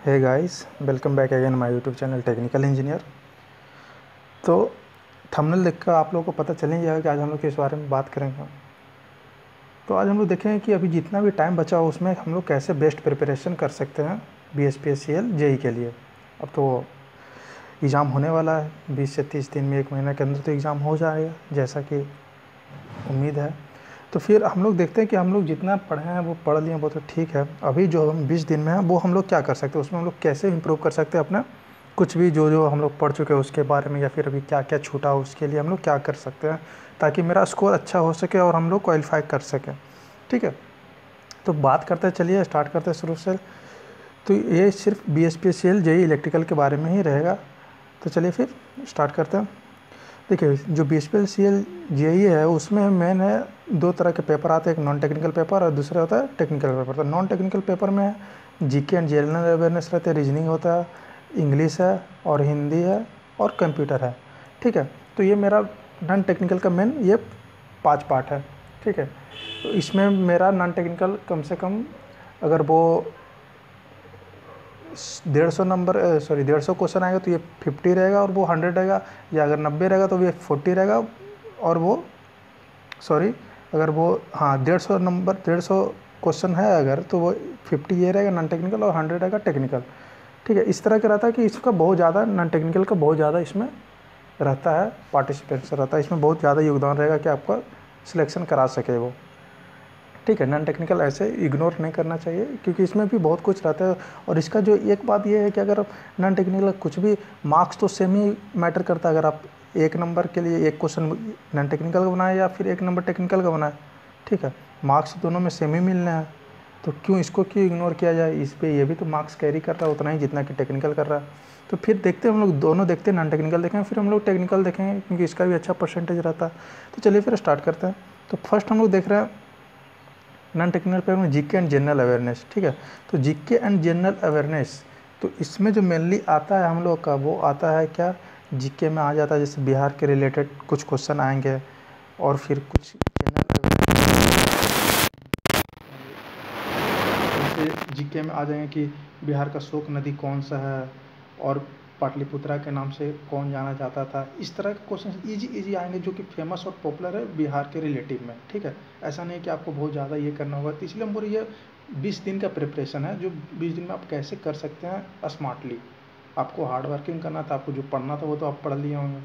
Hey guys, welcome back again my YouTube channel technical engineer. तो thumbnail देखकर आप लोगों को पता चल ही जाएगा कि आज हम लोग किस बारे में बात करेंगे। तो आज हम लोग देखेंगे कि अभी जितना भी टाइम बचा हो उसमें हम लोग कैसे बेस्ट प्रिपरेशन कर सकते हैं BSPSCL जेई के लिए। अब तो एग्ज़ाम होने वाला है 20 से 30 दिन में, 1 महीने के अंदर तो एग्ज़ाम हो जाएगा जैसा कि उम्मीद है। तो फिर हम लोग देखते हैं कि हम लोग जितना पढ़े हैं वो पढ़ लिए, वो तो ठीक है। अभी जो हम 20 दिन में है वो हम लोग क्या कर सकते हैं, उसमें हम लोग कैसे इम्प्रूव कर सकते हैं अपना कुछ भी जो जो हम लोग पढ़ चुके हैं उसके बारे में, या फिर अभी क्या क्या छूटा हो उसके लिए हम लोग क्या कर सकते हैं ताकि मेरा स्कोर अच्छा हो सके और हम लोग क्वालिफाई कर सकें। ठीक है, तो बात करते हैं, चलिए स्टार्ट करते हैं शुरू से। तो ये सिर्फ BSPSCL जेई इलेक्ट्रिकल के बारे में ही रहेगा। तो चलिए फिर स्टार्ट करते हैं। देखिए, जो BSPSCL जेई है उसमें मेन है 2 तरह के पेपर आते हैं, एक नॉन टेक्निकल पेपर और दूसरा होता है टेक्निकल पेपर। तो नॉन टेक्निकल पेपर में जीके एंड जनरल अवेयरनेस रहते हैं, रीजनिंग होता है, इंग्लिश है और हिंदी है और कंप्यूटर है। ठीक है, तो ये मेरा नॉन टेक्निकल का मेन ये 5 पार्ट है। ठीक है, तो इसमें मेरा नॉन टेक्निकल कम से कम अगर वो 150 नंबर 150 क्वेश्चन आएगा तो ये 50 रहेगा और वो 100 रहेगा, या अगर 90 रहेगा तो ये 40 रहेगा। और वो सॉरी अगर वो 150 नंबर 150 क्वेश्चन है अगर, तो वो 50 ये रहेगा नॉन टेक्निकल और 100 रहेगा टेक्निकल। ठीक है, इस तरह का रहता है कि इसका बहुत ज़्यादा नॉन टेक्निकल का बहुत ज़्यादा इसमें रहता है, पार्टिसिपेंट्स रहता है, इसमें बहुत ज़्यादा योगदान रहेगा कि आपका सिलेक्शन करा सके वो। ठीक है, नॉन टेक्निकल ऐसे इग्नोर नहीं करना चाहिए क्योंकि इसमें भी बहुत कुछ रहता है। और इसका जो एक बात ये है कि अगर नॉन टेक्निकल कुछ भी मार्क्स तो सेम ही मैटर करता है। अगर आप 1 नंबर के लिए 1 क्वेश्चन नॉन टेक्निकल का बनाए या फिर 1 नंबर टेक्निकल का बनाए, ठीक है, मार्क्स दोनों में सेम ही मिलने हैं। तो इसको क्यों इग्नोर किया जाए, इस पर ये भी तो मार्क्स कैरी कर रहा है उतना ही जितना कि टेक्निकल कर रहा है। तो फिर देखते हैं, हम लोग दोनों देखते हैं, नॉन टेक्निकल देखेंगे फिर हम लोग टेक्निकल देखेंगे क्योंकि इसका भी अच्छा परसेंटेज रहता है। तो चलिए फिर स्टार्ट करते हैं। तो फर्स्ट हम लोग देख रहे हैं नॉन टेक्निकल पेपर में जीके एंड जनरल अवेयरनेस। ठीक है, तो जीके एंड जनरल अवेयरनेस, तो इसमें जो मेनली आता है हम लोग का वो आता है क्या, जीके में आ जाता है जैसे बिहार के रिलेटेड कुछ क्वेश्चन आएंगे और फिर कुछ जनरल अवेयरनेस जैसे जीके में आ जाएंगे कि बिहार का शोक नदी कौन सा है और पाटलिपुत्रा के नाम से कौन जाना जाता था। इस तरह के क्वेश्चन इजी इजी आएंगे जो कि फेमस और पॉपुलर है बिहार के रिलेटिव में। ठीक है, ऐसा नहीं कि आपको बहुत ज़्यादा ये करना होगा, तो इसलिए हम बोल ये 20 दिन का प्रिपरेशन है जो 20 दिन में आप कैसे कर सकते हैं स्मार्टली। आपको हार्ड वर्किंग करना था, आपको जो पढ़ना था वो तो आप पढ़ लिए होंगे,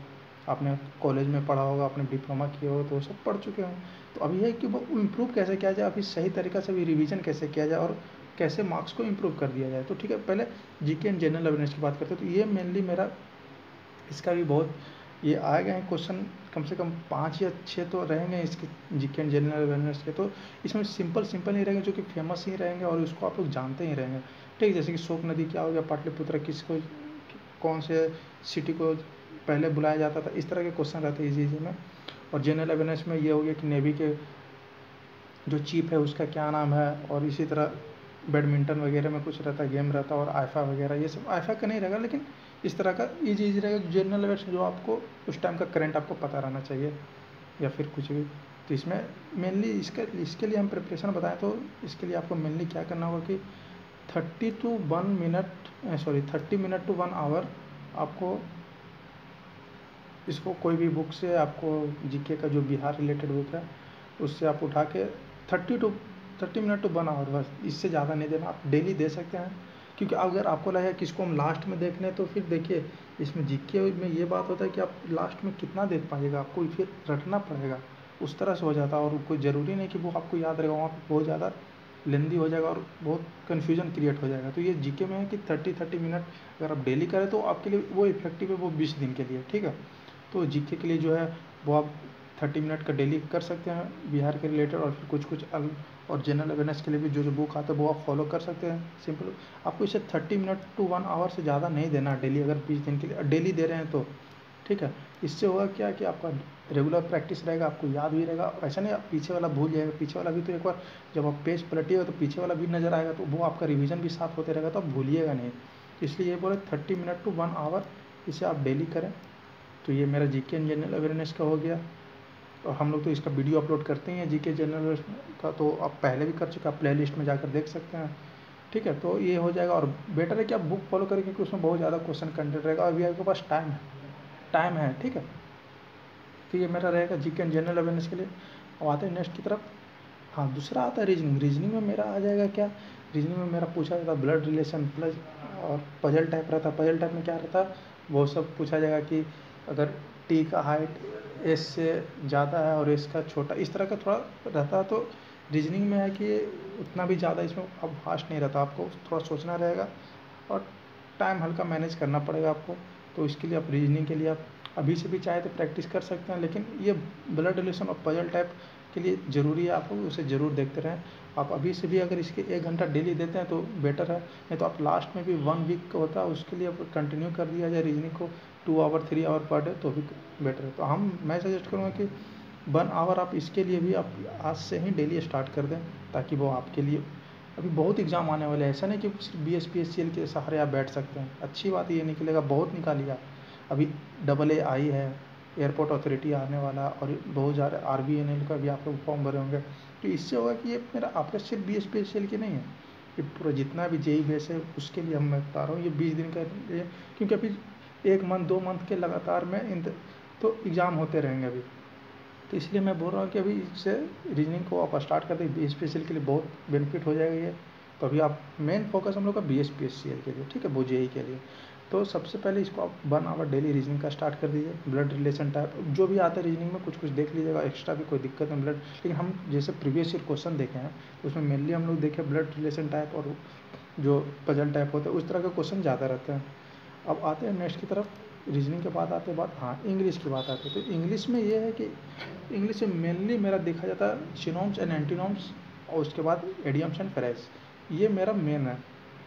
आपने कॉलेज में पढ़ा होगा, आपने डिप्लोमा किया होगा तो वो सब पढ़ चुके होंगे। तो अभी है कि वो इम्प्रूव कैसे किया जाए, अभी सही तरीक़े से भी रिवीजन कैसे किया जाए और कैसे मार्क्स को इम्प्रूव कर दिया जाए। तो ठीक है, पहले जीके एंड जनरल अवेयरनेस की बात करते हैं। तो ये मेनली मेरा इसका भी बहुत ये आए गए हैं क्वेश्चन, कम से कम 5 या 6 तो रहेंगे इसके जीके एंड जनरल अवेयरनेस के। तो इसमें सिंपल ही रहेंगे जो कि फेमस ही रहेंगे और उसको आप लोग जानते ही रहेंगे। ठीक, जैसे कि शोक नदी क्या हो गया, पाटलिपुत्र किसको कौन से सिटी को पहले बुलाया जाता था, इस तरह के क्वेश्चन रहते हैं इजी में। और जनरल अवेयरनेस में ये हो गया कि नेवी के जो चीफ है उसका क्या नाम है, और इसी तरह बैडमिंटन वगैरह में कुछ रहता है, गेम रहता है, और आईफा वगैरह, ये सब आईफा का नहीं रहेगा लेकिन इस तरह का इजी रहेगा जनरल अवेयरनेस जो आपको उस टाइम का करंट आपको पता रहना चाहिए या फिर कुछ भी। तो इसमें मेनली इसके लिए हम प्रिपरेशन बताएं तो इसके लिए आपको मेनली क्या करना होगा कि 30 मिनट टू 1 आवर आपको इसको कोई भी बुक से, आपको जीके का जो बिहार रिलेटेड बुक है उससे आप उठा के 30 मिनट टू 1 आवर, बस इससे ज़्यादा नहीं देना। आप डेली दे सकते हैं क्योंकि अगर आपको लगे कि इसको हम लास्ट में देख लें तो फिर देखिए इसमें जीके में ये बात होता है कि आप लास्ट में कितना देख पाइएगा, आपको फिर रटना पड़ेगा, उस तरह से हो जाता है। और कोई ज़रूरी नहीं कि वो आपको याद रहेगा, वहाँ पर बहुत ज़्यादा लेंदी हो जाएगा और बहुत कन्फ्यूजन क्रिएट हो जाएगा। तो ये जीके में है कि 30 मिनट अगर आप डेली करें तो आपके लिए वो इफेक्टिव है, वो 20 दिन के लिए। ठीक है, तो जीके के लिए जो है वो आप 30 मिनट का डेली कर सकते हैं बिहार के रिलेटेड, और फिर कुछ और जनरल अवेयरनेस के लिए भी जो बुक आता है वो आप फॉलो कर सकते हैं। सिंपल, आपको इसे 30 मिनट टू 1 आवर से ज़्यादा नहीं देना डेली, अगर 20 दिन के लिए डेली दे रहे हैं तो। ठीक है, इससे होगा क्या कि आपका रेगुलर प्रैक्टिस रहेगा, आपको याद भी रहेगा। ऐसा नहीं आप पीछे वाला भूल जाएगा, पीछे वाला भी तो एक बार जब आप पेज पलटिएगा तो पीछे वाला भी नज़र आएगा, तो वो आपका रिवीजन भी साथ होते रहेगा, तो आप भूलिएगा नहीं। इसलिए ये बोले 30 मिनट टू 1 आवर इसे आप डेली करें। तो ये मेरा जीके एंड जनरल अवेयरनेस का हो गया। और हम लोग तो इसका वीडियो अपलोड करते ही हैं जीके जनरल का, तो आप पहले भी कर चुके, आप प्ले लिस्ट में जाकर देख सकते हैं। ठीक है, तो ये हो जाएगा। और बेटर है कि आप बुक फॉलो करें, क्योंकि उसमें बहुत ज़्यादा क्वेश्चन कंटेंट रहेगा और अभी आपके पास टाइम है, ठीक है। तो ये मेरा रहेगा जीके एंड जनरल अवेयरनेस के लिए। अब आते हैं नेक्स्ट की तरफ। हाँ, दूसरा आता है रीजनिंग में मेरा आ जाएगा क्या, रीजनिंग में मेरा पूछा जाता ब्लड रिलेशन प्लस और पजल टाइप रहता। पजल टाइप में क्या रहता, वो सब पूछा जाएगा कि अगर टी का हाइट एस से ज़्यादा है और एस का छोटा, इस तरह का थोड़ा रहता है। तो रीजनिंग में है कि उतना भी ज़्यादा इसमें अब फास्ट नहीं रहता, आपको थोड़ा सोचना रहेगा और टाइम हल्का मैनेज करना पड़ेगा आपको। तो इसके लिए आप रीजनिंग के लिए आप अभी से भी चाहे तो प्रैक्टिस कर सकते हैं, लेकिन ये ब्लड रिलेशन और पजल टाइप के लिए ज़रूरी है, आप उसे ज़रूर देखते रहें। आप अभी से भी अगर इसके 1 घंटा डेली देते हैं तो बेटर है, नहीं तो आप लास्ट में भी 1 वीक का होता है, उसके लिए आप कंटिन्यू कर दिया जाए रीजनिंग को 2 आवर 3 आवर पर डे, तो भी बेटर है। तो मैं सजेस्ट करूँगा कि 1 आवर आप इसके लिए भी आप आज से ही डेली स्टार्ट कर दें, ताकि वो आपके लिए, अभी बहुत एग्ज़ाम आने वाले हैं, ऐसा नहीं कि सिर्फ BSPSCL के सहारे आप बैठ सकते हैं। अच्छी बात ये निकलेगा, बहुत निकालिए आप। अभी AA आई है, एयरपोर्ट अथॉरिटी आने वाला, और बहुत ज़्यादा RBNL का भी आप लोग फॉर्म भरे होंगे। तो इससे होगा कि ये मेरा आपका सिर्फ BSPSCL के नहीं है, ये पूरा जितना भी JEE बेस है उसके लिए मैं बता रहा हूँ। ये 20 दिन का ये, क्योंकि अभी 1 मंथ 2 मंथ के लगातार में तो एग्ज़ाम होते रहेंगे अभी। तो इसलिए मैं बोल रहा हूँ कि अभी इससे रीजनिंग को आप स्टार्ट कर दें, BSPSCL के लिए बहुत बेनिफिट हो जाएगा ये। तो अभी आप मेन फोकस हम लोग का BSPSCL के लिए, ठीक है, वो JEE के लिए। तो सबसे पहले इसको आप 1 आवर डेली रीजनिंग का स्टार्ट कर दीजिए। ब्लड रिलेशन टाइप जो भी आता है रीजनिंग में कुछ कुछ देख लीजिएगा, एक्स्ट्रा भी कोई दिक्कत नहीं ब्लड, लेकिन हम जैसे प्रीवियस ईयर क्वेश्चन देखे हैं तो उसमें मेनली हम लोग देखे ब्लड रिलेशन टाइप और जो पजल टाइप होते हैं उस तरह के क्वेश्चन ज़्यादा रहते हैं। अब आते हैं नेक्स्ट की तरफ। रीजनिंग के बाद आते बात, हाँ, इंग्लिश की बात आती है। तो इंग्लिश में ये है कि इंग्लिश में मेनली मेरा देखा जाता है सिनोम्स एंड एंटीनोम्स, और उसके बाद एडियम्स एंड फ्रेज, ये मेरा मेन है,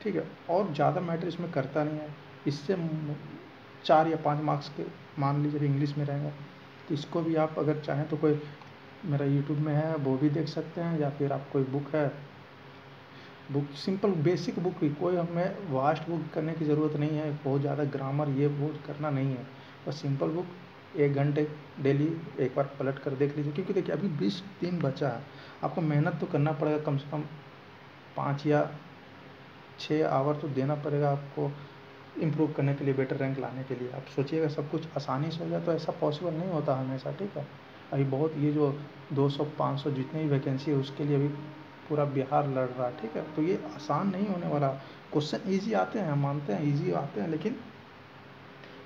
ठीक है। और ज़्यादा मैटर इसमें करता नहीं है। इससे 4 या 5 मार्क्स के मान लीजिए इंग्लिश में रहेगा। तो इसको भी आप अगर चाहें तो कोई मेरा यूट्यूब में है वो भी देख सकते हैं, या फिर आप कोई बुक है, बुक सिंपल बेसिक बुक ही, कोई हमें वास्ट बुक करने की ज़रूरत नहीं है, बहुत ज़्यादा ग्रामर ये वो करना नहीं है। बस सिंपल बुक 1 घंटे डेली एक बार पलट कर देख लीजिए, क्योंकि देखिए अभी 20 दिन बचा है, आपको मेहनत तो करना पड़ेगा, कम से कम 5 या 6 आवर तो देना पड़ेगा आपको इम्प्रूव करने के लिए, बेटर रैंक लाने के लिए। आप सोचिएगा सब कुछ आसानी से हो जाए तो ऐसा पॉसिबल नहीं होता हमेशा, ठीक है। अभी बहुत ये जो 200 500 जितनी भी वैकेंसी है उसके लिए अभी पूरा बिहार लड़ रहा है, ठीक है। तो ये आसान नहीं होने वाला। क्वेश्चन ईजी आते हैं, हम मानते हैं ईजी आते हैं, लेकिन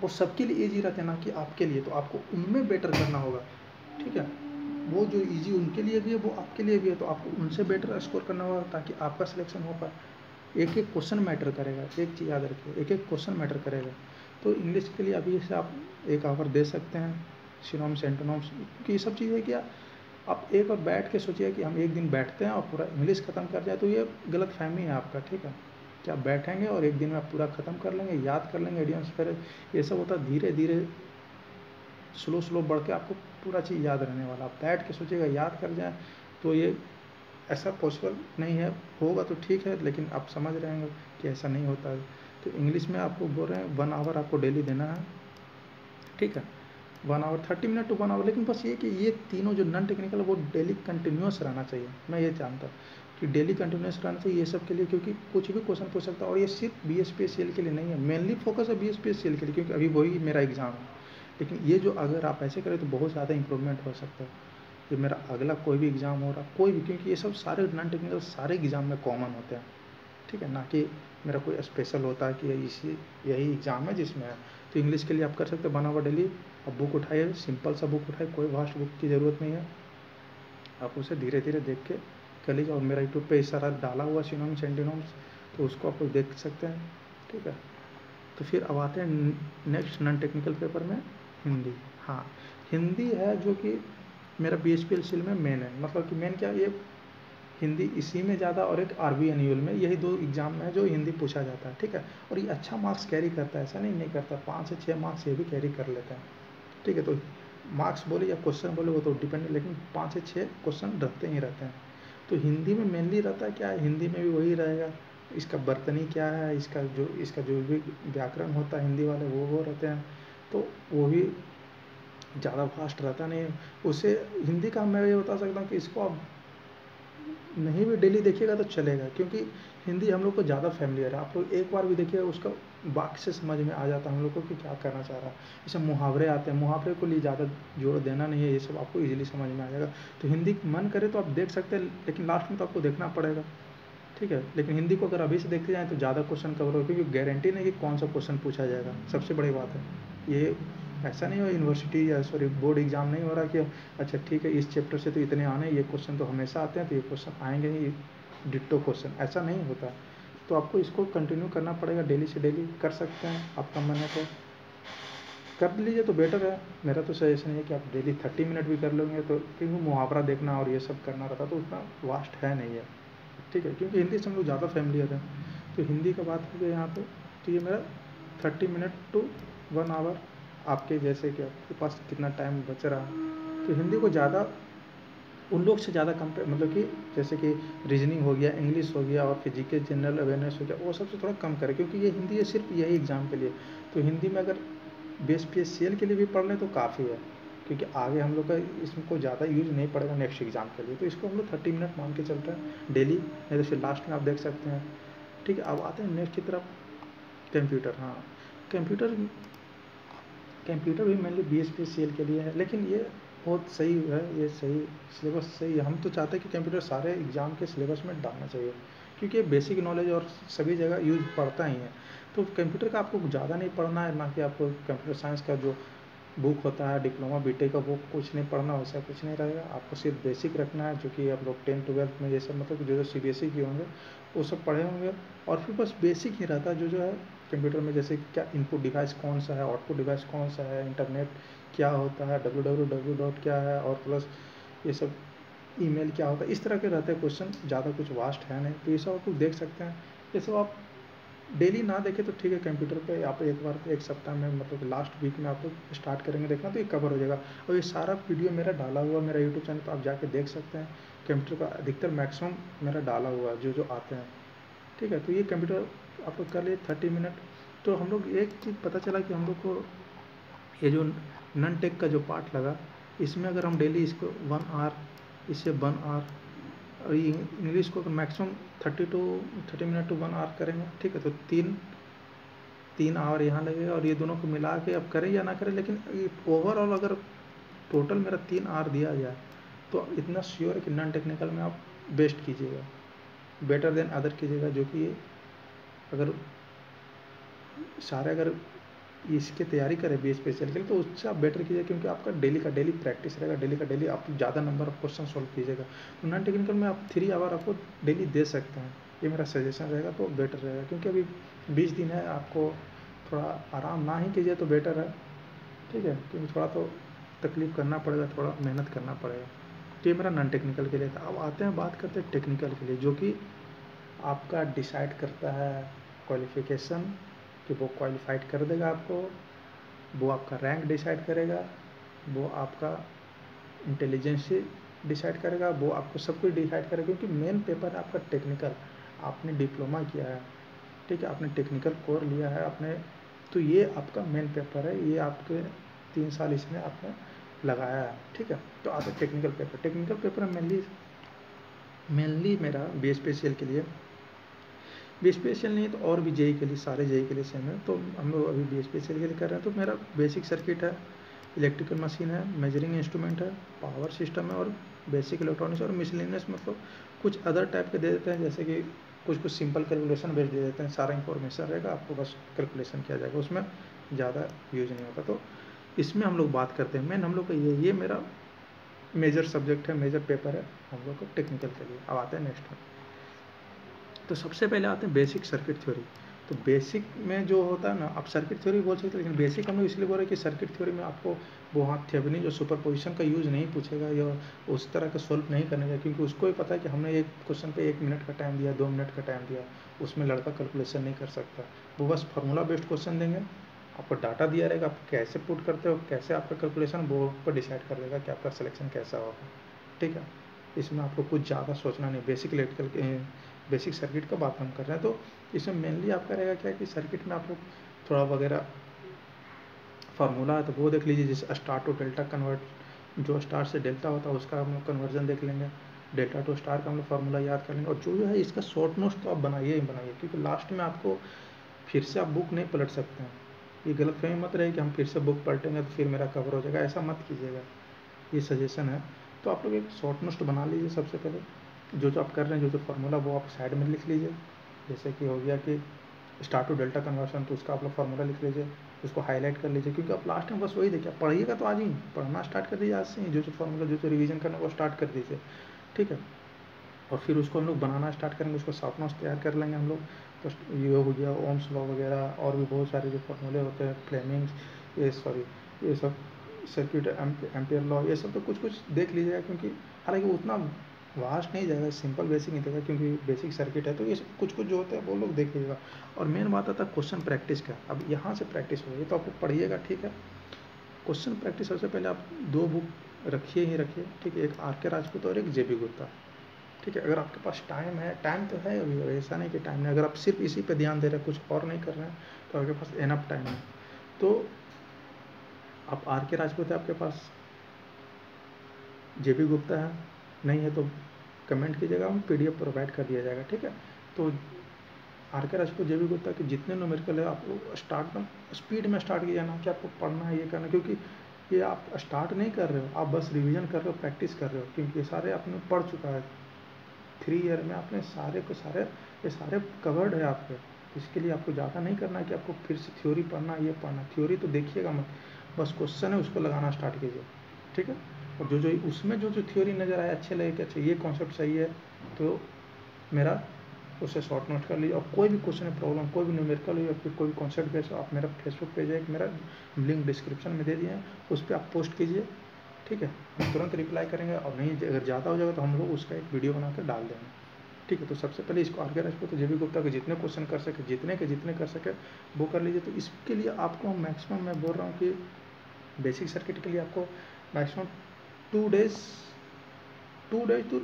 वो सबके लिए ईजी रहते हैं, ना कि आपके लिए। तो आपको उनमें बेटर करना होगा, ठीक है। वो जो ईजी उनके लिए भी है वो आपके लिए भी है, तो आपको उनसे बेटर स्कोर करना होगा ताकि आपका सिलेक्शन हो पाए। एक एक क्वेश्चन मैटर करेगा, एक चीज़ याद रखिए, एक एक क्वेश्चन मैटर करेगा। तो इंग्लिश के लिए अभी से आप 1 आवर दे सकते हैं, सिनोम्स एंटोनम्स, क्योंकि ये सब चीज़ है कि आप एक बार बैठ के सोचिए कि हम एक दिन बैठते हैं और पूरा इंग्लिश ख़त्म कर जाए, तो ये गलत फहमी है आपका, ठीक है। कि आप बैठेंगे और एक दिन में आप पूरा ख़त्म कर लेंगे, याद कर लेंगे एडियम्स, फिर ये सब होता है धीरे धीरे स्लो बढ़ के आपको पूरा चीज़ याद रहने वाला। आप बैठ के सोचिएगा याद कर जाए, तो ये ऐसा पॉसिबल नहीं है। होगा तो ठीक है, लेकिन आप समझ रहे हैं कि ऐसा नहीं होता है। तो इंग्लिश में आपको बोल रहे हैं 1 आवर आपको डेली देना है, ठीक है। 1 आवर 30 मिनट टू 1 आवर, लेकिन बस ये कि ये तीनों जो नॉन टेक्निकल है वो डेली कंटिन्यूस रहना चाहिए। मैं ये जानता हूँ कि डेली कंटिन्यूस रहना चाहिए ये सब के लिए, क्योंकि कुछ भी क्वेश्चन पूछ सकता है। और ये सिर्फ BSPSCL के लिए नहीं है, मेनली फोकस है BSPSCL के लिए, क्योंकि अभी वही मेरा एग्ज़ाम है। लेकिन ये जो अगर आप ऐसे करें तो बहुत ज़्यादा इंप्रूवमेंट हो सकता है। ये मेरा अगला कोई भी एग्ज़ाम हो रहा, कोई भी, क्योंकि ये सब सारे नॉन टेक्निकल सारे एग्ज़ाम में कॉमन होते हैं, ठीक है। ना कि मेरा कोई स्पेशल होता है कि यही एग्ज़ाम है जिसमें है। तो इंग्लिश के लिए आप कर सकते हैं 1 आवर डेली। आप बुक उठाइए, सिंपल सा बुक उठाइए, कोई वास्ट बुक की ज़रूरत नहीं है। आप उसे धीरे धीरे देख के कर लीजिए। और मेरा यूट्यूब पे सारा डाला हुआ सिनोनिम्स एंटीनोम्स, तो उसको आप लोग देख सकते हैं, ठीक है। तो फिर अब आते हैं नेक्स्ट नॉन टेक्निकल पेपर में, हिंदी। हाँ, हिंदी है जो कि मेरा BSPSCL में मेन है, मतलब कि मेन क्या, ये हिंदी इसी में ज़्यादा, और एक RB एनुअल में, यही 2 एग्ज़ाम में है जो हिंदी पूछा जाता है, ठीक है। और ये अच्छा मार्क्स कैरी करता है, ऐसा नहीं करता, 5 से 6 मार्क्स ये भी कैरी कर लेते हैं, ठीक है। तो मार्क्स बोले या क्वेश्चन बोले वो तो डिपेंड, लेकिन 5 से 6 क्वेश्चन रहते ही रहते हैं। तो हिंदी में मेनली रहता है क्या है, हिंदी में भी वही रहेगा, इसका बर्तनी क्या है, इसका जो भी व्याकरण होता है हिंदी वाले वो रहते हैं। तो वो भी ज़्यादा फास्ट रहता नहीं है। उसे हिंदी का मैं ये बता सकता हूँ कि इसको आप नहीं भी डेली देखिएगा तो चलेगा, क्योंकि हिंदी हम लोग को ज़्यादा फैमिलियर है। आप लोग एक बार भी देखिएगा उसका वाक्य से समझ में आ जाता है हम लोग को कि क्या कहना चाह रहा है। जैसे मुहावरे आते हैं, मुहावरे को लिए ज़्यादा जोर देना नहीं है, ये सब आपको इजीली समझ में आ जाएगा। तो हिंदी मन करे तो आप देख सकते हैं, लेकिन लास्ट में तो आपको देखना पड़ेगा, ठीक है। लेकिन हिंदी को अगर अभी से देखते जाएँ तो ज़्यादा क्वेश्चन कवर हो, क्योंकि गारंटी नहीं कि कौन सा क्वेश्चन पूछा जाएगा, सबसे बड़ी बात है ये। ऐसा नहीं हो यूनिवर्सिटी या सॉरी बोर्ड एग्जाम नहीं हो रहा कि अच्छा ठीक है इस चैप्टर से तो इतने आने, ये क्वेश्चन तो हमेशा आते हैं तो ये क्वेश्चन आएंगे ही, डिट्टो क्वेश्चन, ऐसा नहीं होता। तो आपको इसको कंटिन्यू करना पड़ेगा, डेली से डेली कर सकते हैं, आपका मन है तो कर लीजिए तो बेटर है। मेरा तो सजेशन है कि आप डेली 30 मिनट भी कर लोगे तो, क्योंकि मुहावरा देखना और ये सब करना रहता तो उतना वास्ट है नहीं है, ठीक है। क्योंकि हिंदी से हम लोग ज़्यादा फैमिलियर हैं, तो हिंदी का बात हो गया यहाँ पे। तो ये मेरा 30 मिनट टू 1 आवर, आपके जैसे कि आपके पास कितना टाइम बच रहा है। तो हिंदी को ज़्यादा उन लोग से ज़्यादा कंपेयर, मतलब कि जैसे कि रीजनिंग हो गया, इंग्लिश हो गया और फिजिकल जनरल अवेयरनेस हो गया, वो सबसे थोड़ा कम करें, क्योंकि ये हिंदी है सिर्फ यही एग्ज़ाम के लिए। तो हिंदी में अगर BSPSCL के लिए भी पढ़ लें तो काफ़ी है, क्योंकि आगे हम लोग का इसको ज़्यादा यूज नहीं पड़ेगा नेक्स्ट एग्ज़ाम के लिए। तो इसको हम लोग 30 मिनट मान के चलते हैं डेली, नहीं तो फिर लास्ट में आप देख सकते हैं, ठीक है। अब आते हैं नेक्स्ट की तरफ, कंप्यूटर। हाँ, कंप्यूटर कंप्यूटर भी मेनली BSPSCL के लिए है, लेकिन ये बहुत सही है, ये सही सिलेबस सही है। हम तो चाहते हैं कि कंप्यूटर सारे एग्ज़ाम के सिलेबस में डालना चाहिए, क्योंकि ये बेसिक नॉलेज और सभी जगह यूज पड़ता ही है। तो कंप्यूटर का आपको ज़्यादा नहीं पढ़ना है, ना कि आपको कंप्यूटर साइंस का जो बुक होता है डिप्लोमा बीटेक का, वो कुछ नहीं पढ़ना, वैसा कुछ नहीं रहेगा। आपको सिर्फ बेसिक रखना है, जो कि आप लोग 10th-12th में ये सब मतलब जो जो CBSE के होंगे वो सब पढ़े होंगे। और फिर बस बेसिक ही रहता है जो जो है कंप्यूटर में, जैसे क्या इनपुट डिवाइस कौन सा है, आउटपुट डिवाइस कौन सा है, इंटरनेट क्या होता है, www डॉट क्या है, और प्लस ये सब ईमेल क्या होता है, इस तरह के रहते हैं क्वेश्चन, ज़्यादा कुछ वास्ट है नहीं। तो ये सब आप लोग देख सकते हैं। ये सब आप डेली ना देखें तो ठीक है, कंप्यूटर पे आप एक बार एक सप्ताह में मतलब लास्ट वीक में आप लोग स्टार्ट करेंगे देखना तो ये कवर हो जाएगा। और ये सारा वीडियो मेरा डाला हुआ मेरा यूट्यूब चैनल पर, आप जाके देख सकते हैं। कंप्यूटर का अधिकतर मैक्सिमम मेरा डाला हुआ है जो जो आते हैं, ठीक है। तो ये कंप्यूटर आप लोग कर लिए 30 मिनट। तो हम लोग एक चीज़ पता चला कि हम लोग को ये जो नन टेक का जो पार्ट लगा, इसमें अगर हम डेली इसको 1 आवर, इससे 1 आवर, और ये इंग्लिश को मैक्सिमम 30 मिनट टू 1 आवर करेंगे, ठीक है। तो 3 आवर यहाँ लगेगा, और ये दोनों को मिला के अब करें या ना करें, लेकिन ओवरऑल अगर टोटल मेरा 3 आवर दिया जाए तो इतना श्योर है कि नॉन टेक्निकल में आप बेस्ट कीजिएगा, बेटर देन अदर कीजिएगा। जो कि अगर सारे अगर इसकी तैयारी करें BSPSCL के लिए तो उससे आप बेटर कीजिए, क्योंकि आपका डेली का डेली प्रैक्टिस रहेगा, डेली का डेली आप ज़्यादा नंबर ऑफ क्वेश्चन सॉल्व कीजिएगा। तो नॉन टेक्निकल में आप 3 आवर आपको डेली दे सकते हैं, ये मेरा सजेशन रहेगा, तो बेटर रहेगा। क्योंकि अभी 20 दिन है, आपको थोड़ा आराम ना ही कीजिए तो बेटर है, ठीक है। क्योंकि थोड़ा तो तकलीफ़ करना पड़ेगा, थोड़ा मेहनत करना पड़ेगा। तो ये मेरा नॉन टेक्निकल के लिए था। अब आते हैं बात करते हैं टेक्निकल के लिए, जो कि आपका डिसाइड करता है क्वालिफ़िकेशन, कि वो क्वालिफाइड कर देगा आपको, वो आपका रैंक डिसाइड करेगा, वो आपका इंटेलिजेंस डिसाइड करेगा, वो आपको सब कुछ डिसाइड करेगा। क्योंकि मेन पेपर है आपका टेक्निकल, आपने डिप्लोमा किया है, ठीक है, आपने टेक्निकल कोर लिया है आपने, तो ये आपका मेन पेपर है, ये आपके 3 साल इसमें आपने लगाया है, ठीक है। तो आता है technical paper. Technical paper mainly मेरा BSPSCL के लिए, BSPSCL नहीं तो और भी JEE के लिए, सारे JEE के लिए सेम है। तो हम लोग अभी BSPSCL के लिए कर रहे हैं। तो मेरा बेसिक सर्किट है, इलेक्ट्रिकल मशीन है, मेजरिंग इंस्ट्रूमेंट है, पावर सिस्टम है, और बेसिक इलेक्ट्रॉनिक्स, और मिसलेनियस मतलब कुछ अदर टाइप के दे देते हैं, जैसे कि कुछ सिंपल कैलकुलेशन बेस्ड दे देते हैं। सारा इंफॉर्मेशन रहेगा, आपको बस कैलकुलेशन किया जाएगा, उसमें ज़्यादा यूज नहीं होता। तो इसमें हम लोग बात करते हैं, मेन हम लोग का ये मेरा मेजर सब्जेक्ट है, मेजर पेपर है हम लोग को टेक्निकल के लिए। अब आते हैं नेक्स्ट में। तो सबसे पहले आते हैं बेसिक सर्किट थ्योरी। तो बेसिक में जो होता है ना, आप सर्किट थ्योरी बोल सकते हैं, लेकिन बेसिक हम लोग इसलिए बोल रहे हैं कि सर्किट थ्योरी में आपको वो हाँ थेवेनिन जो सुपरपोजिशन का यूज़ नहीं पूछेगा, या उस तरह का सोल्व नहीं करने का, क्योंकि उसको ही पता है कि हमने एक क्वेश्चन पे 1 मिनट का टाइम दिया, 2 मिनट का टाइम दिया, उसमें लड़का कैलकुलेशन नहीं कर सकता। वो बस फार्मूला बेस्ड क्वेश्चन देंगे, आपको डाटा दिया रहेगा, आप कैसे पुट करते हो, कैसे आपका कैलकुलेशन, वो पर डिसाइड कर देगा कि आपका सिलेक्शन कैसा होगा, ठीक है। इसमें आपको कुछ ज़्यादा सोचना नहीं। बेसिक सर्किट का बात हम कर रहे हैं, तो इसमें मेनली आपका रहेगा क्या कि सर्किट में आप लोग थोड़ा वगैरह फार्मूला है तो वो देख लीजिए, जैसे स्टार टू डेल्टा कन्वर्ट, जो स्टार से डेल्टा होता है उसका हम लोग कन्वर्जन देख लेंगे। डेल्टा टू स्टार का हम लोग फार्मूला याद कर लेंगे, और जो है इसका शॉर्ट नोट्स तो आप बनाइए ही बनाइए, क्योंकि लास्ट में आपको फिर से आप बुक नहीं पलट सकते हैं। ये गलतफहमी मत रहे कि हम फिर से बुक पलटेंगे तो फिर मेरा कवर हो जाएगा, ऐसा मत कीजिएगा, ये सजेशन है। तो आप लोग एक शॉर्ट नोट बना लीजिए सबसे पहले, जो आप कर रहे हैं, जो फार्मूला वो आप साइड में लिख लीजिए। जैसे कि हो गया कि स्टार टू डेल्टा कन्वर्शन, तो उसका आप लोग फार्मूला लिख लीजिए, उसको हाईलाइट कर लीजिए, क्योंकि आप लास्ट में बस वही देखिए, पढ़िएगा तो आज ही पढ़ना स्टार्ट कर दीजिए, आज से ही जो फार्मूला जो रिवीजन करना वो स्टार्ट कर दीजिए, ठीक है। और फिर उसको हम लोग बनाना स्टार्ट करेंगे, उसको शॉर्ट नोट्स तैयार कर लेंगे हम लोग। तो ये हो गया ओम्स लॉ वगैरह, और भी बहुत सारे जो फार्मूले होते हैं, फ्लेमिंग्स, ये सब सर्किट एम्पियर लॉ, ये सब तो कुछ कुछ देख लीजिएगा, क्योंकि हालांकि उतना वास्ट नहीं जाएगा, सिंपल बेसिक नहीं देगा, क्योंकि बेसिक सर्किट है, तो ये कुछ कुछ जो होता है वो लोग देख लीजिएगा। और मेन बात आता है क्वेश्चन प्रैक्टिस का। अब यहाँ से प्रैक्टिस होगी तो आप लोग पढ़िएगा, ठीक है। क्वेश्चन प्रैक्टिस सबसे पहले आप 2 बुक रखिए ही रखिए, ठीक है, एक आर के राजपूत और एक जेबी गुप्ता, ठीक है। अगर आपके पास टाइम है, टाइम तो है अभी, ऐसा नहीं कि टाइम नहीं, अगर आप सिर्फ इसी पे ध्यान दे रहे हैं, कुछ और नहीं कर रहे हैं, तो आपके पास एनफ टाइम है। तो आप आर के राजपूत है आपके पास, जेबी गुप्ता है, नहीं है तो कमेंट कीजिएगा, हम पीडीएफ प्रोवाइड कर दिया जाएगा, ठीक है। तो आर के राजपूत, जेबी गुप्ता के जितने न्यूमेरिकल है आपको स्टार्ट में स्पीड में स्टार्ट किया ना, कि आपको पढ़ना है, ये करना, क्योंकि ये आप स्टार्ट नहीं कर रहे हो, आप बस रिवीजन कर रहे हो, प्रैक्टिस कर रहे हो, क्योंकि ये सारे आपने पढ़ चुका है 3 ईयर में, आपने सारे को सारे ये सारे कवर्ड है आपके। इसके लिए आपको ज़्यादा नहीं करना है कि आपको फिर से थ्योरी पढ़ना, ये पढ़ना, थ्योरी तो देखिएगा मत, बस क्वेश्चन है उसको लगाना स्टार्ट कीजिए, ठीक है। और जो उसमें जो थ्योरी नज़र आए, अच्छे लगे कि अच्छा ये कॉन्सेप्ट सही है, तो मेरा उससे शॉर्ट नोट कर लीजिए। और कोई भी क्वेश्चन है, प्रॉब्लम कोई भी न्यूमेरिकल हो या फिर कोई भी कॉन्सेप्ट बेस हो, आप मेरा फेसबुक पेज है, एक मेरा लिंक डिस्क्रिप्शन में दे दिए हैं, उस पर आप पोस्ट कीजिए, ठीक है। हम तुरंत रिप्लाई करेंगे, और नहीं अगर ज़्यादा हो जाएगा तो हम लोग उसका एक वीडियो बना कर डाल देंगे, ठीक है। तो सबसे पहले इसको आर के राजपूत तो जेबी गुप्ता के जितने क्वेश्चन कर सके, जितने कर सके वो कर लीजिए। तो इसके लिए आपको मैक्सिमम, मैं बोल रहा हूँ कि बेसिक सर्किट के लिए आपको maximum 2 days 2 days to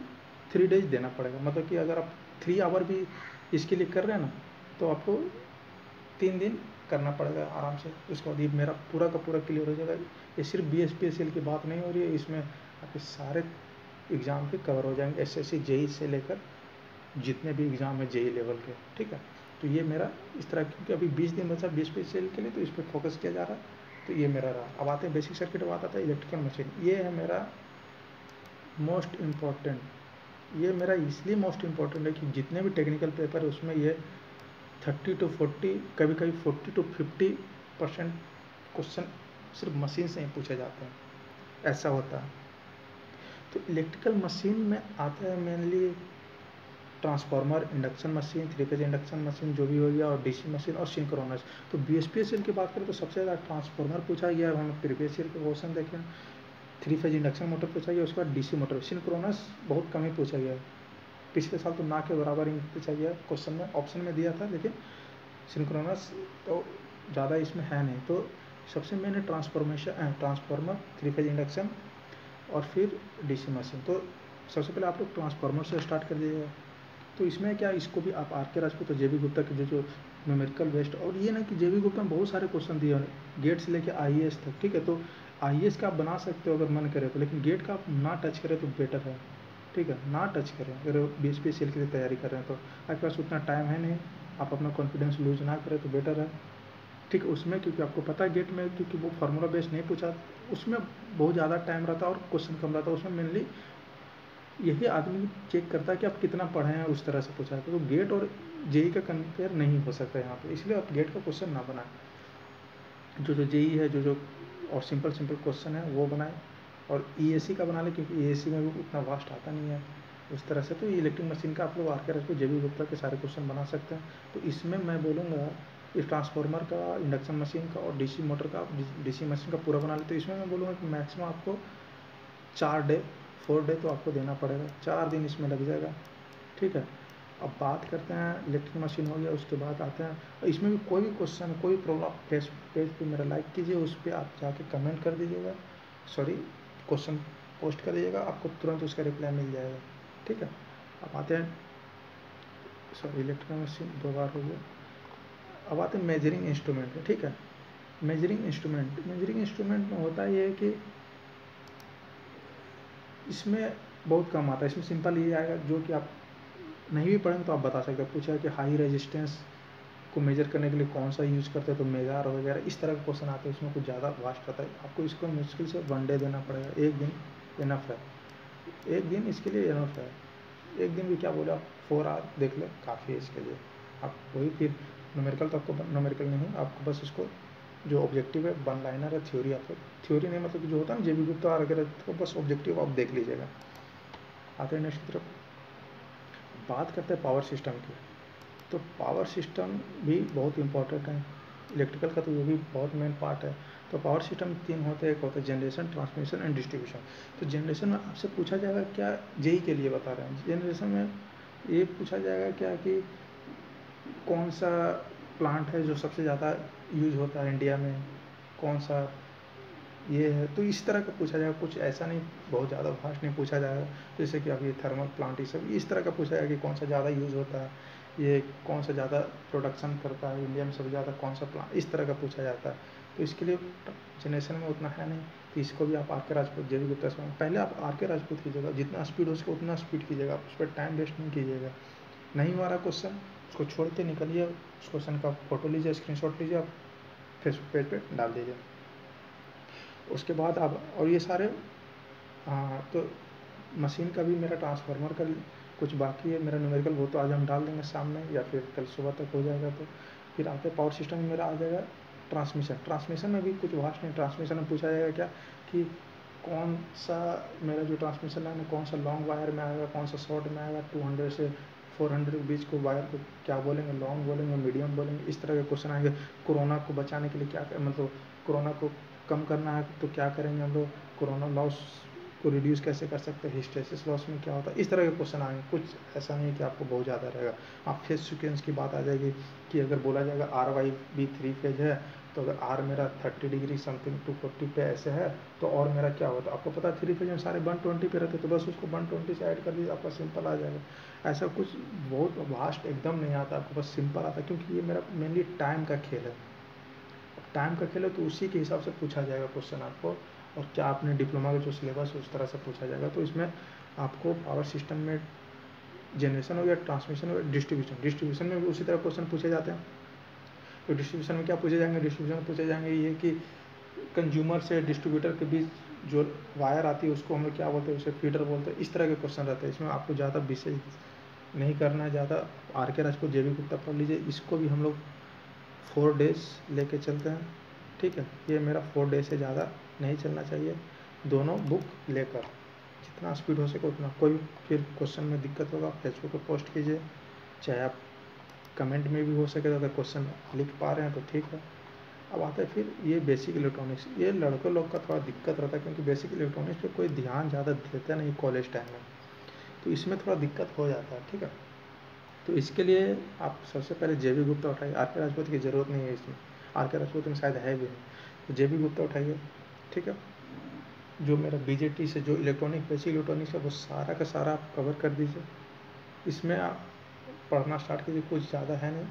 3 days देना पड़ेगा। मतलब कि अगर आप 3 आवर भी इसके लिए कर रहे हैं ना, तो आपको 3 दिन करना पड़ेगा आराम से। उसके बाद ये मेरा पूरा का पूरा क्लियर हो जाएगा। ये सिर्फ BSPSL की बात नहीं हो रही है, इसमें आपके सारे एग्ज़ाम पे कवर हो जाएंगे, SSC JEE से लेकर जितने भी एग्ज़ाम है JEE लेवल के, ठीक है। तो ये मेरा इस तरह, क्योंकि अभी 20 दिन बचा BSPSL के लिए, तो इस पर फोकस किया जा रहा है। तो ये मेरा रहा। अब आते हैं बेसिक सर्किट, अब आता था इलेक्ट्रिकल मशीन। ये है मेरा मोस्ट इम्पॉर्टेंट। ये मेरा इसलिए मोस्ट इम्पॉर्टेंट है कि जितने भी टेक्निकल पेपर है उसमें ये 30 to 40, कभी कभी 40 to 50% क्वेश्चन सिर्फ मशीन से ही पूछे जाते हैं, ऐसा होता है। तो इलेक्ट्रिकल मशीन में आता है mainly transformer, induction machine, 3 phase induction machine जो भी हो गया, और DC मशीन और सिंक्रोनस। तो BSPSL की बात करें तो सबसे ज़्यादा ट्रांसफार्मर पूछा गया, हम प्रीवियस ईयर के क्वेश्चन देखें, 3 फेज इंडक्शन मोटर पूछा गया, उसके बाद DC मोटर। सिंक्रोनस बहुत कम ही पूछा गया है, पिछले साल तो ना के बराबर ही पूछा गया क्वेश्चन में, ऑप्शन में दिया था, लेकिन सिंक्रोनस तो ज़्यादा इसमें है नहीं। तो सबसे मेन है ट्रांसफार्मर, 3 फेज इंडक्शन, और फिर DC मशीन। तो सबसे पहले आप लोग ट्रांसफार्मर से स्टार्ट कर दीजिएगा। तो इसमें क्या, इसको भी आप आर के राजपूत और जेबी गुप्ता के जो न्यूमेरिकल बेस्ड, और ये ना कि जेबी गुप्ता में बहुत सारे क्वेश्चन दिए हैं गेट से लेके IAS तक, ठीक है। तो IAS का आप बना सकते हो अगर मन करे तो, लेकिन गेट का आप ना टच करें तो बेटर है, ठीक है, ना टच करें। अगर BSPSL के लिए तैयारी कर रहे हैं तो आपके पास उतना टाइम है नहीं, आप अपना कॉन्फिडेंस लूज ना करें तो बेटर है, ठीक है। उसमें क्योंकि आपको पता है गेट में, क्योंकि वो फार्मूला बेस्ड नहीं पूछा, उसमें बहुत ज़्यादा टाइम रहता है और क्वेश्चन कम रहता है। उसमें मेनली यही आदमी चेक करता है कि आप कितना पढ़े हैं, उस तरह से पूछा है। तो गेट और JEE का कंपेयर नहीं हो सकता यहाँ पे, इसलिए आप गेट का क्वेश्चन ना बनाएं। जो JEE है, जो और सिंपल क्वेश्चन है वो बनाएं, और EAC का बना लें, क्योंकि EAC में भी उतना वास्ट आता नहीं है उस तरह से। तो इलेक्ट्रिक मशीन का आप लोग आर के राजपूत, जेबी गुप्ता के सारे क्वेश्चन बना सकते हैं। तो इसमें मैं बोलूँगा इस ट्रांसफार्मर का, इंडक्शन मशीन का और DC मोटर का, DC मशीन का पूरा बना लेते। तो इसमें मैं बोलूँगा कि मैक्सिमम आपको 4 डे तो आपको देना पड़ेगा, 4 दिन इसमें लग जाएगा, ठीक है। अब बात करते हैं इलेक्ट्रिक मशीन हो गया, उसके बाद आते हैं इसमें भी कोई भी क्वेश्चन, कोई प्रॉब्लम, पेज पे मेरा लाइक कीजिए, उस पर आप जाके कमेंट कर दीजिएगा, सॉरी क्वेश्चन पोस्ट कर दीजिएगा, आपको तुरंत उसका रिप्लाई मिल जाएगा, ठीक है। अब आते हैं, सॉरी इलेक्ट्रिक मशीन 2 बार हो गया। अब आते हैं मेजरिंग इंस्ट्रूमेंट, ठीक है। मेजरिंग इंस्ट्रूमेंट में होता ये है कि इसमें बहुत कम आता है। इसमें सिंपल ये आएगा जो कि आप नहीं भी पढ़ेंगे तो आप बता सकते हैं। पूछा है कि हाई रेजिस्टेंस को मेजर करने के लिए कौन सा यूज़ करते हैं, तो मेगार वगैरह इस तरह के क्वेश्चन आते हैं। उसमें कुछ ज़्यादा वास्ट रहता है, आपको इसको मुश्किल से 1 डे देना पड़ेगा, 1 दिन इनफ है, 1 दिन इसके लिए इनफ है। 1 दिन भी क्या बोला, 4 आवर देख ले काफ़ी है इसके लिए। आप वही फिर न्यूमेरिकल तो आपको न्यूमेरिकल नहीं, आपको बस इसको जो ऑब्जेक्टिव है 1 लाइनर है, थ्योरी आपको थ्योरी नहीं मतलब कि जो होता है ना जेबी गुप्ता वगैरह, तो बस ऑब्जेक्टिव आप देख लीजिएगा। आते हैं नेक्स्ट की तरफ, बात करते हैं पावर सिस्टम की। तो पावर सिस्टम भी बहुत इंपॉर्टेंट है, इलेक्ट्रिकल का तो ये भी बहुत मेन पार्ट है। तो पावर सिस्टम 3 होते हैं, एक होता है जनरेशन, ट्रांसमिशन एंड डिस्ट्रीब्यूशन। तो जनरेशन में आपसे पूछा जाएगा क्या, जेई के लिए बता रहे हैं, जनरेशन में ये पूछा जाएगा क्या कि कौन सा प्लांट है जो सबसे ज़्यादा यूज होता है इंडिया में, कौन सा ये है, तो इस तरह का पूछा जाएगा। कुछ ऐसा नहीं, बहुत ज़्यादा फास्ट नहीं पूछा जाएगा, जैसे कि अभी थर्मल प्लांट ये सब इस तरह का पूछा जाएगा कि कौन सा ज़्यादा यूज़ होता है, ये कौन सा ज़्यादा प्रोडक्शन करता है इंडिया में, सबसे ज़्यादा कौन सा प्लांट, इस तरह का पूछा जाता है। तो इसके लिए जनरेशन में उतना है नहीं, तो इसको भी आप आर के राजपूत जेबी गुप्ता से पहले आप आर के राजपूत कीजिएगा, जितना स्पीड हो सके उतना स्पीड कीजिएगा, उस पर टाइम वेस्ट नहीं कीजिएगा। नहीं हो रहा क्वेश्चन, उसको छोड़ के निकलिए, उस क्वेश्चन का फोटो लीजिए, स्क्रीनशॉट लीजिए, आप फेसबुक पेज पे डाल दीजिए। उसके बाद आप और ये सारे, हाँ तो मशीन का भी मेरा ट्रांसफार्मर का कुछ बाकी है मेरा न्यूमेरिकल, वो तो आज हम डाल देंगे शाम में या फिर कल सुबह तक हो जाएगा। तो फिर आते पावर सिस्टम में मेरा आ जाएगा ट्रांसमिशन। ट्रांसमिशन में भी कुछ वास्ट नहीं, ट्रांसमिशन में पूछा जाएगा क्या कि कौन सा मेरा जो ट्रांसमिशन लाइन है कौन सा लॉन्ग वायर में आएगा, कौन सा शॉर्ट में आएगा, 200 से 400 के बीच को वायर को क्या बोलेंगे, लॉन्ग बोलेंगे, मीडियम बोलेंगे, इस तरह के क्वेश्चन आएंगे। कोरोना को बचाने के लिए क्या मतलब कोरोना को कम करना है तो क्या करेंगे हम लोग, कोरोना लॉस को रिड्यूस कैसे कर सकते हैं, हिस्टेसिस लॉस में क्या होता है, इस तरह के क्वेश्चन आएंगे। कुछ ऐसा नहीं कि आपको बहुत ज़्यादा रहेगा। आप फेज सीक्वेंस की बात आ जाएगी कि अगर बोला जाएगा आर वाई बी 3 फेज है, तो अगर आर मेरा 30 डिग्री समथिंग 240 पे ऐसे है तो और मेरा क्या होता है, आपको पता है 3 फेज में सारे 120 पे रहते, तो बस उसको 120 से ऐड कर दीजिए, आपका सिंपल आ जाएगा। ऐसा कुछ बहुत वास्ट एकदम नहीं आता आपको, बस सिंपल आता है, क्योंकि ये मेरा मेनली टाइम का खेल है। टाइम का खेल है तो उसी के हिसाब से पूछा जाएगा क्वेश्चन आपको। और क्या आपने डिप्लोमा का जो सिलेबस है उस तरह से पूछा जाएगा। तो इसमें आपको पावर सिस्टम में जनरेशन हो गया, ट्रांसमिशन हो गया, डिस्ट्रीब्यूशन में भी उसी तरह क्वेश्चन पूछे जाते हैं। तो डिस्ट्रीब्यूशन में क्या पूछे जाएंगे, डिस्ट्रीब्यूशन में पूछे जाएंगे ये कि कंज्यूमर से डिस्ट्रीब्यूटर के बीच जो वायर आती है उसको हम लोग क्या बोलते हैं, उसे फीडर बोलते हैं। इस तरह के क्वेश्चन रहते हैं। इसमें आपको ज़्यादा विशेष नहीं करना है, ज़्यादा आर के राजपूत जेबी गुप्ता पढ़ लीजिए। इसको भी हम लोग 4 डेज लेके चलते हैं, ठीक है। ये मेरा 4 डेज से ज़्यादा नहीं चलना चाहिए, दोनों बुक लेकर जितना स्पीड हो सके उतना। कोई फिर क्वेश्चन में दिक्कत होगा फेसबुक पर पोस्ट कीजिए, चाहे आप कमेंट में भी हो सके, तो अगर क्वेश्चन लिख पा रहे हैं तो ठीक है। अब आता है फिर ये बेसिक इलेक्ट्रॉनिक्स। ये लड़कों लोग का थोड़ा दिक्कत रहता है, क्योंकि बेसिक इलेक्ट्रॉनिक्स पे कोई ध्यान ज़्यादा देता नहीं कॉलेज टाइम में, तो इसमें थोड़ा दिक्कत हो जाता है, ठीक है। तो इसके लिए आप सबसे पहले जेबी गुप्ता उठाइए, आर के राजपूत की ज़रूरत नहीं है इसमें, आर के राजपूत में शायद है भी नहीं, तो जेबी गुप्ता उठाइए, ठीक है। जो मेरा बीजेटी से जो इलेक्ट्रॉनिक बेसिक इलेक्ट्रॉनिक्स है वो सारा का सारा आप कवर कर दीजिए। इसमें आप पढ़ना स्टार्ट कीजिए, कुछ ज़्यादा है नहीं,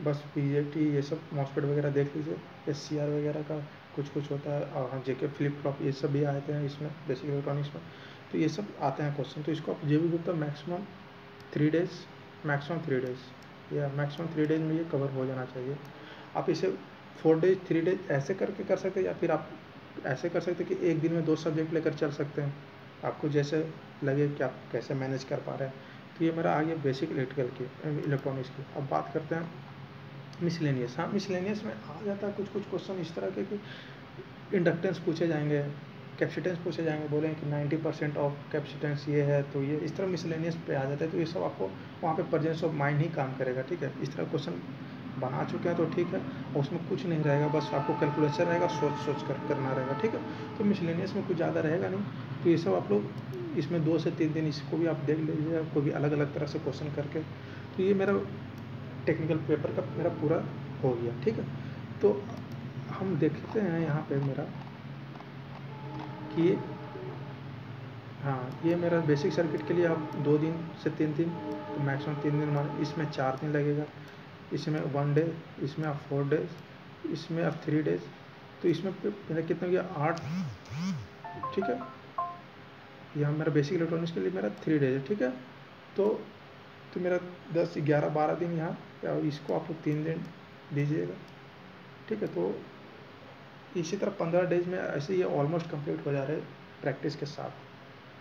बस बीजेटी ये सब मॉसफेट वगैरह देख लीजिए, एससीआर वगैरह का कुछ कुछ होता है, और जेके फ्लिप फ्लॉप ये सब भी आते हैं इसमें बेसिक इलेक्ट्रॉनिक्स में, तो ये सब आते हैं क्वेश्चन। तो इसको आप JB Gupta maximum 3 days, maximum 3 days या मैक्सिमम 3 डेज में ये कवर हो जाना चाहिए। आप इसे 4 डेज 3 डेज ऐसे करके कर सकते हैं, या फिर आप ऐसे कर सकते हैं कि एक दिन में 2 सब्जेक्ट लेकर चल सकते हैं, आपको जैसे लगे कि आप कैसे मैनेज कर पा रहे हैं। तो ये मेरा आ गया बेसिक इलेक्ट्रिकल की इलेक्ट्रॉनिक्स की। अब बात करते हैं मिसलेनियस। हाँ, मिसलेनियस में आ जाता है कुछ कुछ क्वेश्चन इस तरह के कि इंडक्टेंस पूछे जाएंगे, कैपेसिटेंस पूछे जाएंगे, बोलेंगे कि 90% ऑफ कैपेसिटेंस ये है, तो ये इस तरह मिसलेनियस पे आ जाता है। तो ये सब आपको वहाँ पे प्रेजेंस ऑफ माइंड ही काम करेगा, ठीक है। इस तरह क्वेश्चन बना चुके हैं तो ठीक है, और उसमें कुछ नहीं रहेगा, बस आपको कैलकुलेशन रहेगा, सोच सोच कर करना रहेगा, ठीक है। तो मिसलेनियस में कुछ ज़्यादा रहेगा नहीं, तो ये सब आप लोग इसमें 2 से 3 दिन इसको भी आप देख लीजिए, कोई भी अलग अलग तरह से क्वेश्चन करके। तो ये मेरा टेक्निकल पेपर का मेरा पूरा हो गया, ठीक है। तो हम देखते हैं यहाँ पे मेरा कि हाँ, ये मेरा बेसिक सर्किट के लिए आप 2 दिन से 3 दिन, तो मैक्सिमम 3 दिन मान, इसमें 4 दिन लगेगा, इसमें 1 डे, इसमें आप 4 डेज, इसमें आप 3 डेज, तो इसमें मेरा कितना हो गया 8, ठीक है। यहाँ मेरा बेसिक इलेक्ट्रॉनिक्स के लिए मेरा 3 डेज है, ठीक है। तो मेरा 10 11 12 दिन यहाँ, या इसको आप लोग 3 दिन दीजिएगा, ठीक है। तो इसी तरह 15 डेज में ऐसे ये ऑलमोस्ट कंप्लीट हो जा रहे हैं प्रैक्टिस के साथ,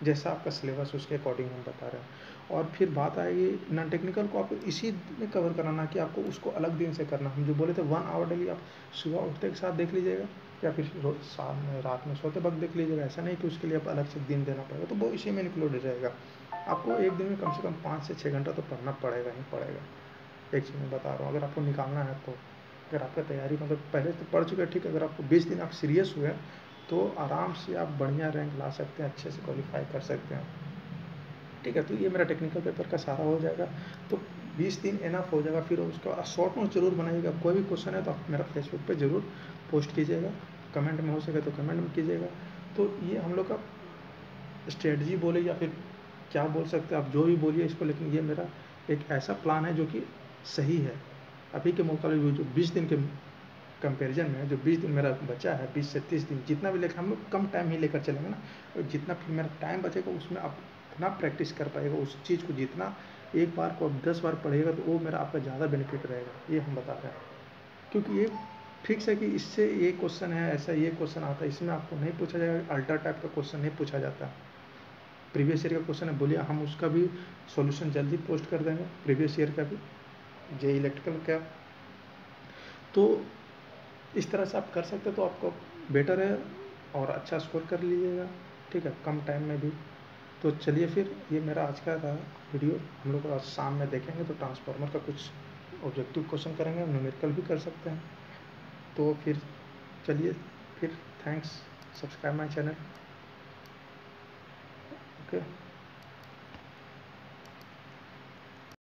जैसा आपका सिलेबस उसके अकॉर्डिंग हम बता रहे हैं। और फिर बात आएगी नॉन टेक्निकल को आपको इसी में कवर कराना कि आपको उसको अलग दिन से करना। हम जो बोले थे 1 आवर डेली आप सुबह उठते के साथ देख लीजिएगा, या फिर रोज शाम में रात में सोते वक्त देख लीजिएगा। ऐसा नहीं कि उसके लिए आप अलग से दिन देना पड़ेगा, तो वो इसी में इंक्लूड हो जाएगा। आपको एक दिन में कम से कम 5 से 6 घंटा तो पढ़ना पड़ेगा ही पड़ेगा। एक चीज़ मैं बता रहा हूँ, अगर आपको निकालना है तो। अगर आपका तैयारी मतलब पहले तो पढ़ चुके हैं, ठीक है, अगर आपको 20 दिन आप सीरियस हुए तो आराम से आप बढ़िया रैंक ला सकते हैं, अच्छे से क्वालिफाई कर सकते हैं, ठीक है। तो ये मेरा टेक्निकल पेपर का सारा हो जाएगा। तो 20 दिन इनफ हो जाएगा। फिर उसका शॉर्ट नोट जरूर बनाइएगा। कोई भी क्वेश्चन है तो आप मेरा फेसबुक पे ज़रूर पोस्ट कीजिएगा, कमेंट में हो सके तो कमेंट में कीजिएगा। तो ये हम लोग का स्ट्रेटजी बोले या फिर क्या बोल सकते हैं आप, जो भी बोलिए इसको, लेकिन ये मेरा एक ऐसा प्लान है जो कि सही है। अभी के मुकाबले जो 20 दिन के कंपैरिजन में जो 20 दिन मेरा बचा है, 20 से 30 दिन जितना भी लेकर हम लोग कम टाइम ही लेकर चलेंगे ना, और जितना फिर मेरा टाइम बचेगा उसमें आप इतना प्रैक्टिस कर पाएगा उस चीज़ को। जितना एक बार को आप 10 बार पढ़ेगा तो वो मेरा आपका ज़्यादा बेनिफिट रहेगा, ये हम बता रहे हैं। क्योंकि ये फिक्स है कि इससे ये क्वेश्चन है, ऐसा ये क्वेश्चन आता है, इसमें आपको नहीं पूछा जाएगा, अल्टर टाइप का क्वेश्चन नहीं पूछा जाता। प्रीवियस ईयर का क्वेश्चन है, बोलिए हम उसका भी सॉल्यूशन जल्दी पोस्ट कर देंगे, प्रीवियस ईयर का भी, जे इलेक्ट्रिकल का। तो इस तरह से आप कर सकते हैं तो आपको बेटर है और अच्छा स्कोर कर लीजिएगा, ठीक है, कम टाइम में भी। तो चलिए फिर, ये मेरा आज का रहा वीडियो। हम लोग आज शाम में देखेंगे तो ट्रांसफार्मर का कुछ ऑब्जेक्टिव क्वेश्चन करेंगे, न्यूमेरिकल भी कर सकते हैं। तो फिर चलिए, फिर thanks, subscribe my channel, okay.